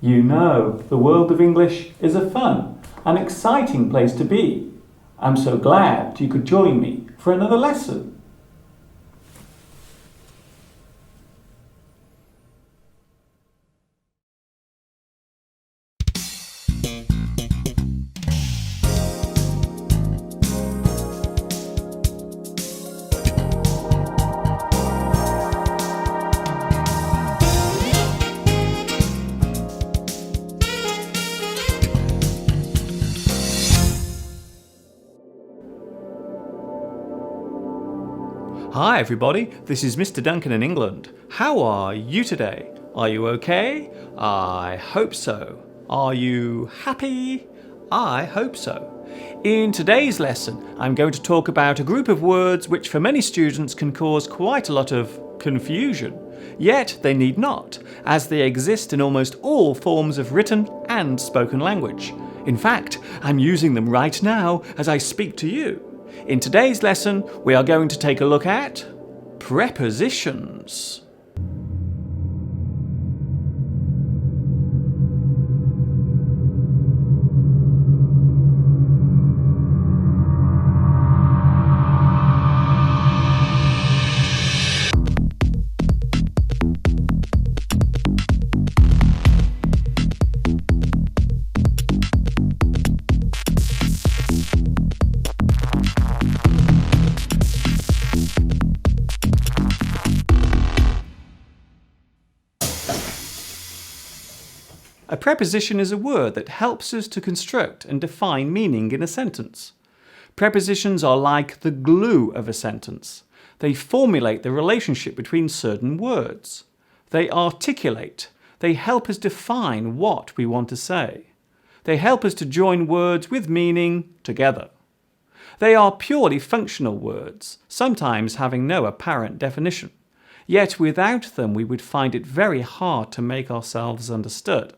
You know, the world of English is a fun and exciting place to be. I'm so glad you could join me for another lesson. Hi everybody, this is Mr. Duncan in England. How are you today? Are you okay? I hope so. Are you happy? I hope so. In today's lesson, I'm going to talk about a group of words which for many students can cause quite a lot of confusion. Yet they need not, as they exist in almost all forms of written and spoken language. In fact, I'm using them right now as I speak to you. In today's lesson, we are going to take a look at prepositions. A preposition is a word that helps us to construct and define meaning in a sentence. Prepositions are like the glue of a sentence. They formulate the relationship between certain words. They articulate. They help us define what we want to say. They help us to join words with meaning together. They are purely functional words, sometimes having no apparent definition. Yet without them we would find it very hard to make ourselves understood.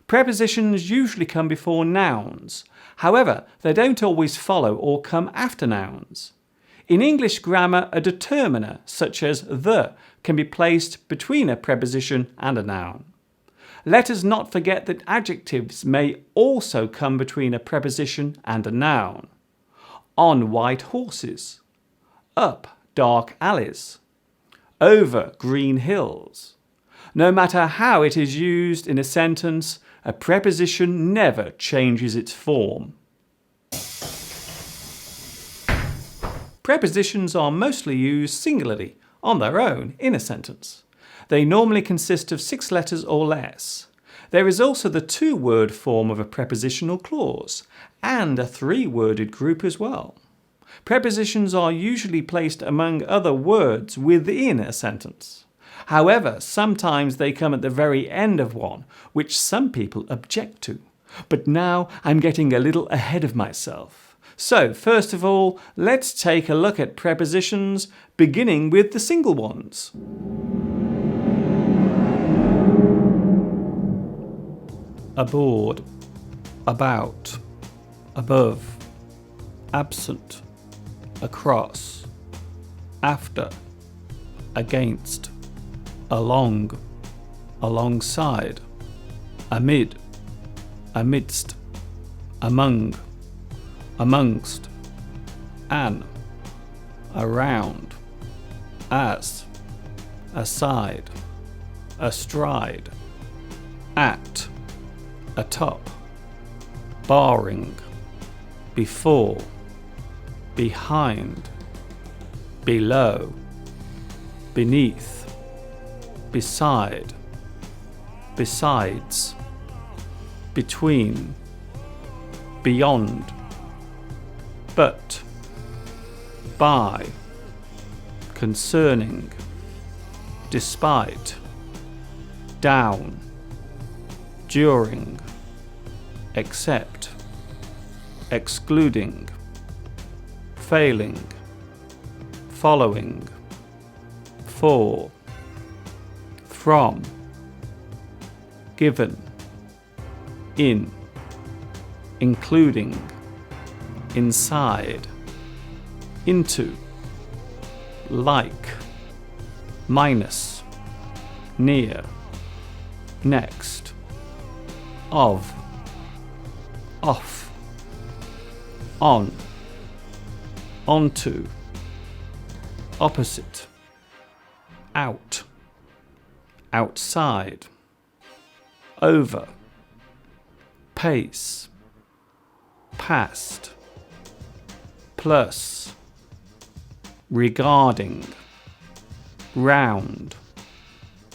Prepositions usually come before nouns. However, they don't always follow or come after nouns. In English grammar, a determiner, such as the, can be placed between a preposition and a noun. Let us not forget that adjectives may also come between a preposition and a noun. On white horses. Up dark alleys. Over green hills. No matter how it is used in a sentence, a preposition never changes its form. Prepositions are mostly used singularly, on their own, in a sentence. They normally consist of 6 letters or less. There is also the 2-word form of a prepositional clause, and a 3-worded group as well. Prepositions are usually placed among other words within a sentence. However, sometimes they come at the very end of one, which some people object to. But now I'm getting a little ahead of myself. So, first of all, let's take a look at prepositions, beginning with the single ones. Aboard, about, above, absent, across, after, against, along, alongside, amid, amidst, among, amongst, an, around, as, aside, astride, at, atop, barring, before, behind, below, beneath, beside, besides, between, beyond, but, by, concerning, despite, down, during, except, excluding, failing, following, for, from, given, in, including, inside, into, like, minus, near, next, of, off, on, onto, opposite, out, outside, over, pace, past, plus, regarding, round,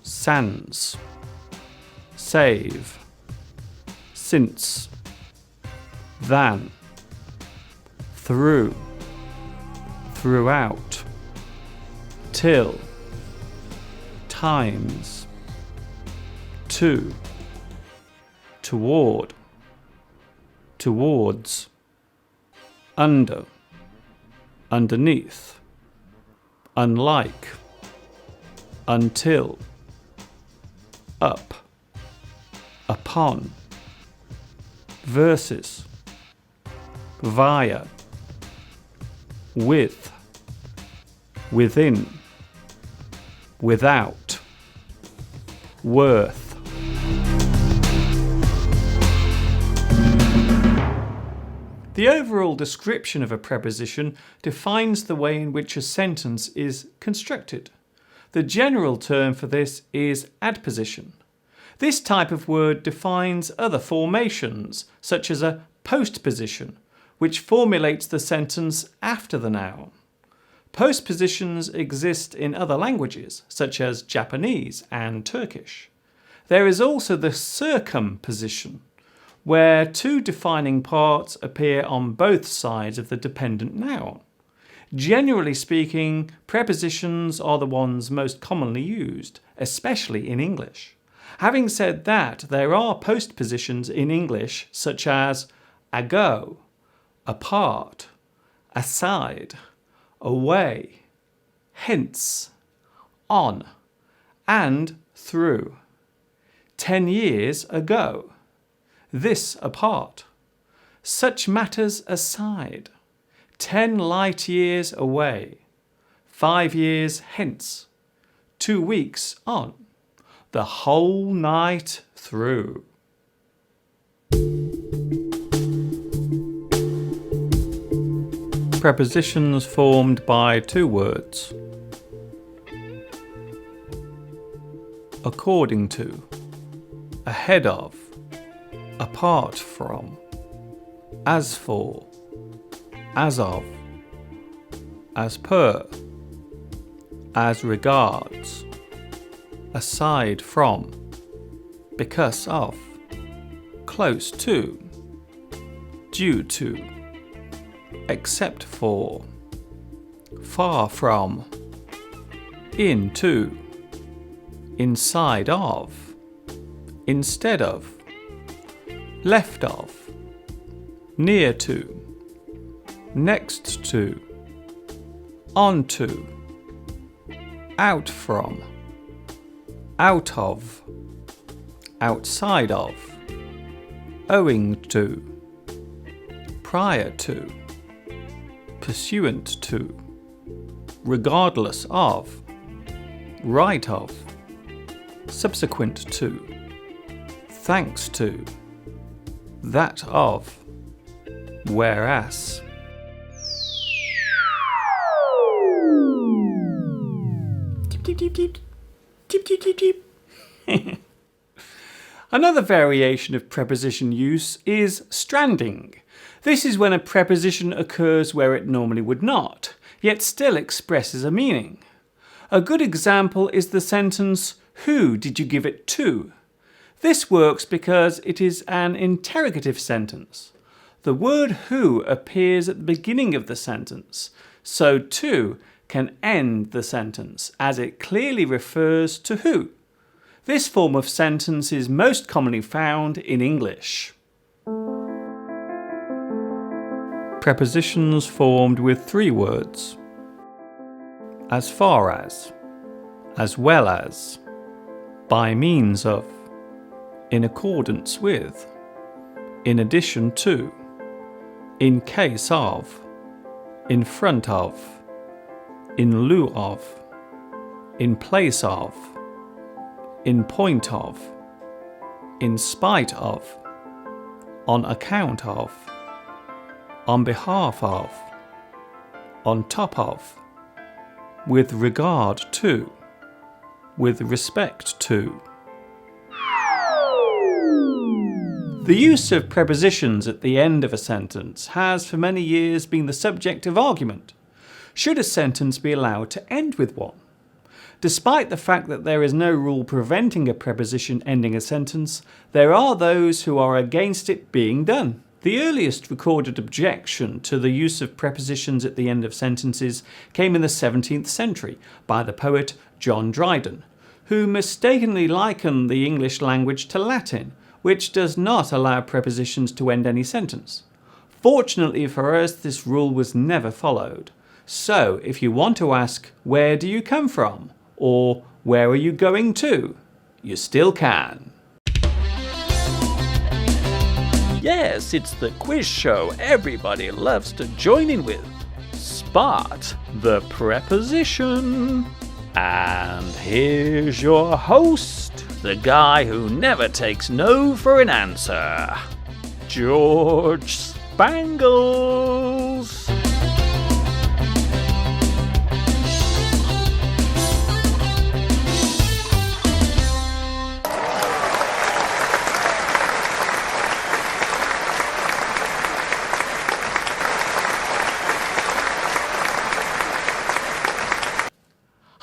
sans, save, since, than, through, throughout, till, times, to, toward, towards, under, underneath, unlike, until, up, upon, versus, via, with, within, without, worth. The overall description of a preposition defines the way in which a sentence is constructed. The general term for this is adposition. This type of word defines other formations, such as a postposition, which formulates the sentence after the noun. Postpositions exist in other languages, such as Japanese and Turkish. There is also the circumposition, where two defining parts appear on both sides of the dependent noun. Generally speaking, prepositions are the ones most commonly used, especially in English. Having said that, there are postpositions in English such as ago, apart, aside, away, hence, on, and through. 10 years ago. This apart. Such matters aside. 10 light years away. 5 years hence. 2 weeks on. The whole night through. Prepositions formed by two words. According to, ahead of, apart from, as for, as of, as per, as regards, aside from, because of, close to, due to, except for, far from, into, inside of, instead of, left of, near to, next to, onto, out from, out of, outside of, owing to, prior to, pursuant to, regardless of, right of, subsequent to, thanks to, that of, whereas. Deep, deep, deep, deep, deep, deep, deep, deep. Another variation of preposition use is stranding. This is when a preposition occurs where it normally would not, yet still expresses a meaning. A good example is the sentence, "Who did you give it to?" This works because it is an interrogative sentence. The word who appears at the beginning of the sentence, so to can end the sentence as it clearly refers to who. This form of sentence is most commonly found in English. Prepositions formed with three words. As far as well as, by means of, in accordance with, in addition to, in case of, in front of, in lieu of, in place of, in point of, in spite of, on account of, on behalf of, on top of, with regard to, with respect to. The use of prepositions at the end of a sentence has for many years been the subject of argument. Should a sentence be allowed to end with one? Despite the fact that there is no rule preventing a preposition ending a sentence, there are those who are against it being done. The earliest recorded objection to the use of prepositions at the end of sentences came in the 17th century by the poet John Dryden, who mistakenly likened the English language to Latin, which does not allow prepositions to end any sentence. Fortunately for us, this rule was never followed. So, if you want to ask, "Where do you come from?" or "Where are you going to?" you still can. Yes, it's the quiz show everybody loves to join in with. Spot the preposition. And here's your host, the guy who never takes no for an answer, George Spangles.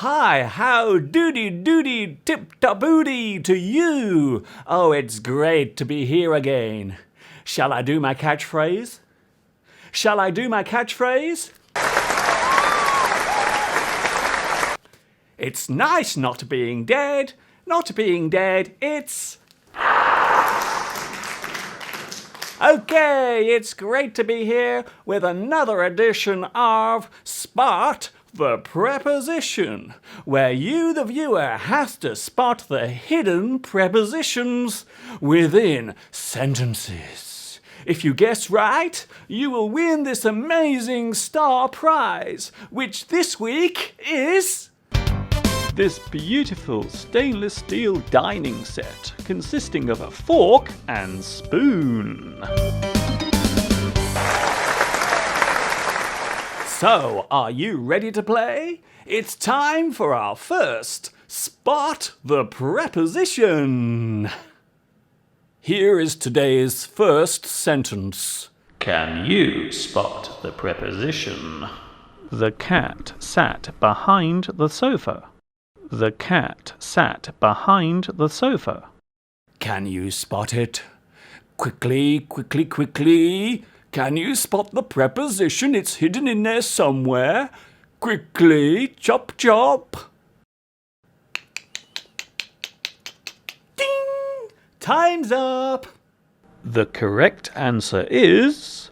Hi, how doody tip-top-booty to you. Oh, it's great to be here again. Shall I do my catchphrase? Shall I do my catchphrase? It's nice not being dead. Not being dead, it's... Okay, it's great to be here with another edition of Spot the Preposition, where you, the viewer, has to spot the hidden prepositions within sentences. If you guess right, you will win this amazing star prize, which this week is this beautiful stainless steel dining set consisting of a fork and spoon. So, are you ready to play? It's time for our first Spot the Preposition. Here is today's first sentence. Can you spot the preposition? The cat sat behind the sofa. The cat sat behind the sofa. Can you spot it? Quickly, quickly, quickly. Can you spot the preposition? It's hidden in there somewhere. Quickly, chop, chop. Ding! Time's up. The correct answer is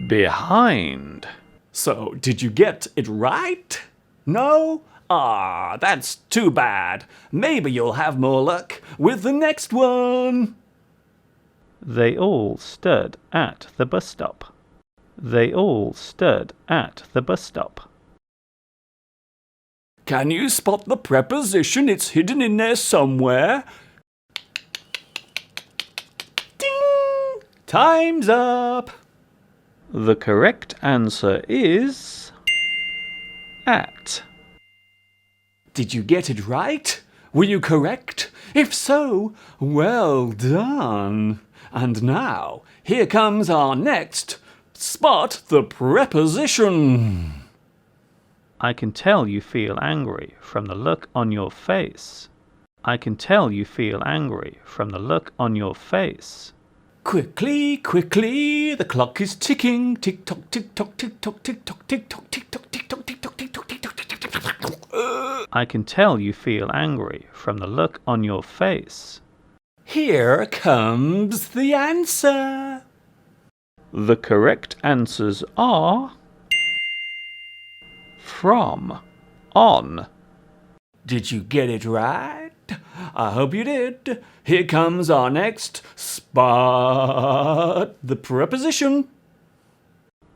behind. So, did you get it right? No? Ah, that's too bad. Maybe you'll have more luck with the next one. They all stood at the bus stop. They all stood at the bus stop. Can you spot the preposition? It's hidden in there somewhere. Ding! Time's up. The correct answer is at. Did you get it right? Were you correct? If so, well done. And now, here comes our next Spot the Preposition. I can tell you feel angry from the look on your face. I can tell you feel angry from the look on your face. Quickly, quickly, the clock is ticking. Tick-tock, tick-tock, tick-tock, tick-tock, tick-tock, tick-tock, tick-tock, tick-tock, tick-tock, tick-tock, tick-tock. I can tell you feel angry from the look on your face. Here comes the answer. The correct answers are from, on. Did you get it right? I hope you did. Here comes our next Spot the Preposition.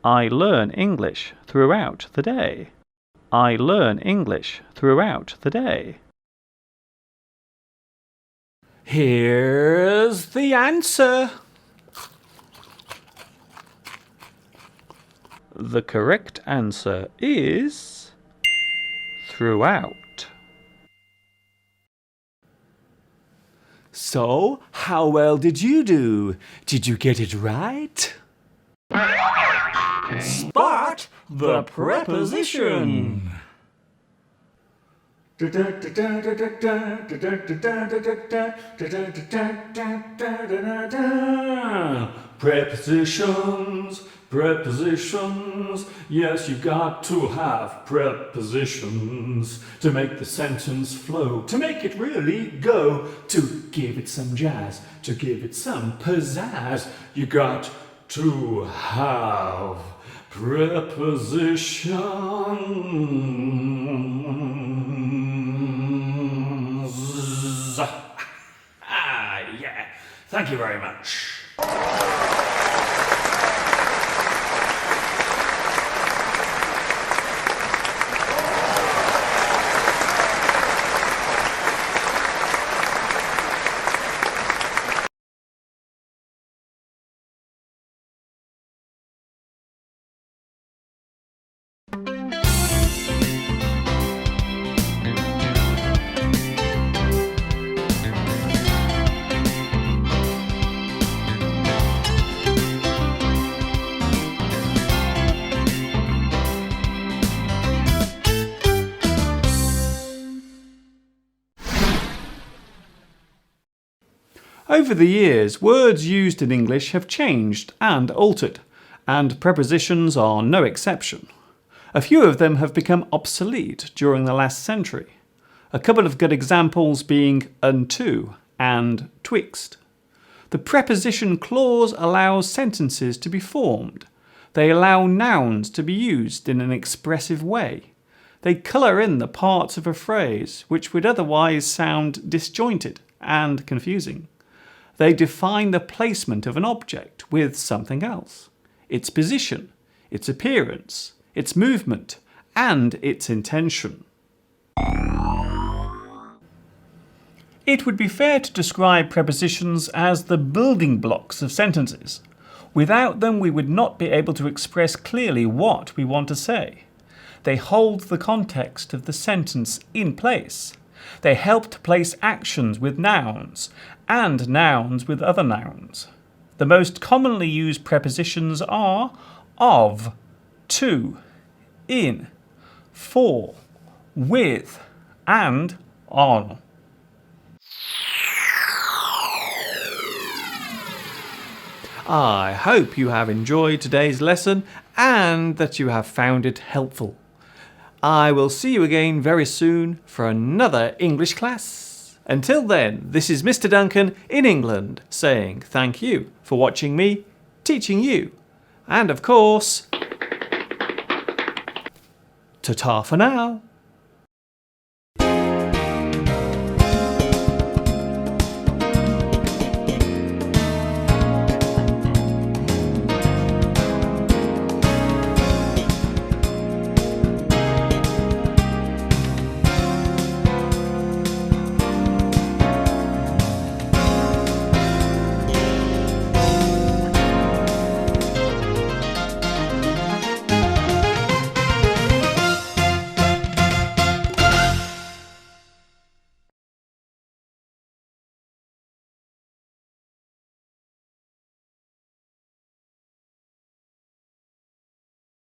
I learn English throughout the day. I learn English throughout the day. Here's the answer. The correct answer is throughout. So, how well did you do? Did you get it right? Spot the preposition. Prepositions, prepositions. Yes, you've got to have prepositions to make the sentence flow, to make it really go, to give it some jazz, to give it some pizzazz. You got to have prepositions. Yeah. Thank you very much. Over the years, words used in English have changed and altered, and prepositions are no exception. A few of them have become obsolete during the last century. A couple of good examples being unto and twixt. The preposition clause allows sentences to be formed. They allow nouns to be used in an expressive way. They colour in the parts of a phrase which would otherwise sound disjointed and confusing. They define the placement of an object with something else, its position, its appearance, its movement, and its intention. It would be fair to describe prepositions as the building blocks of sentences. Without them, we would not be able to express clearly what we want to say. They hold the context of the sentence in place. They help to place actions with nouns and nouns with other nouns. The most commonly used prepositions are of, to, in, for, with, and on. I hope you have enjoyed today's lesson and that you have found it helpful. I will see you again very soon for another English class. Until then, this is Mr. Duncan in England saying thank you for watching me, teaching you, and of course, ta-ta for now.